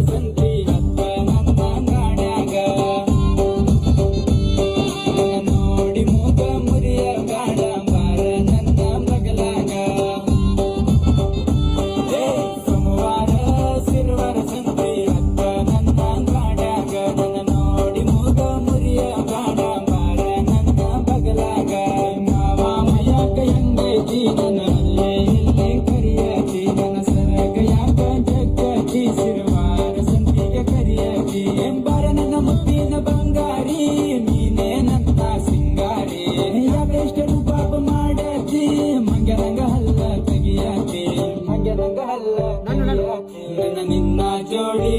ಸಂತಿ ಹತ್ತ ನನ್ನ ಗಾಡ್ಯಾಗ ನೋಡಿ ಮೂಗ ಮುರಿಯ ಗಾಡ ಬಾರ ನನ್ನ ಬಗಲಾಗ ಸೋಮವಾರ ಸಿರುವಾರ ಸಂತಿ ಹತ್ತ ನನ್ನ ಗಾಡ್ಯಾಗ ನನ್ನ ನೋಡಿ ಮೂಗ ಮುರಿಯ ಗಾಡ ಬಾರ ನನ್ನ ಬಗಲಾಗ ಮಾವ ಮಯಾಕ ಹೆಂಗೈತಿ ನನ್ನ ಅಲ್ಲೇ ಇಲ್ಲೇ ಕರಿಯಾಕಿ ನನ್ನ ಸರಗ ಯಾಕ ಜಗ್ಗಾಕಿ ಸಿರುವಾರ ಸಂತಿಗೆ ಕರಿಯಾಕಿ ಎಂಬಾರ ನನ್ನ ಮುತ್ತಿನ ಬಂಗಾರಿ ನೀನೇ ನನ್ನ ಸಿಂಗಾರಿ ಯಾವೆಷ್ಟು ಪಾಪ ಮಾಡಾಕಿ ಮಂಗನಂಗ ಹಲ್ಲ ತೆಗಿಯಾಕಿ ಮಂಗನಂಗ ಹಲ್ಲ ತೆಗಿಯಾಕಿ ನನ್ನ ನಿನ್ನ ಜೋಡಿ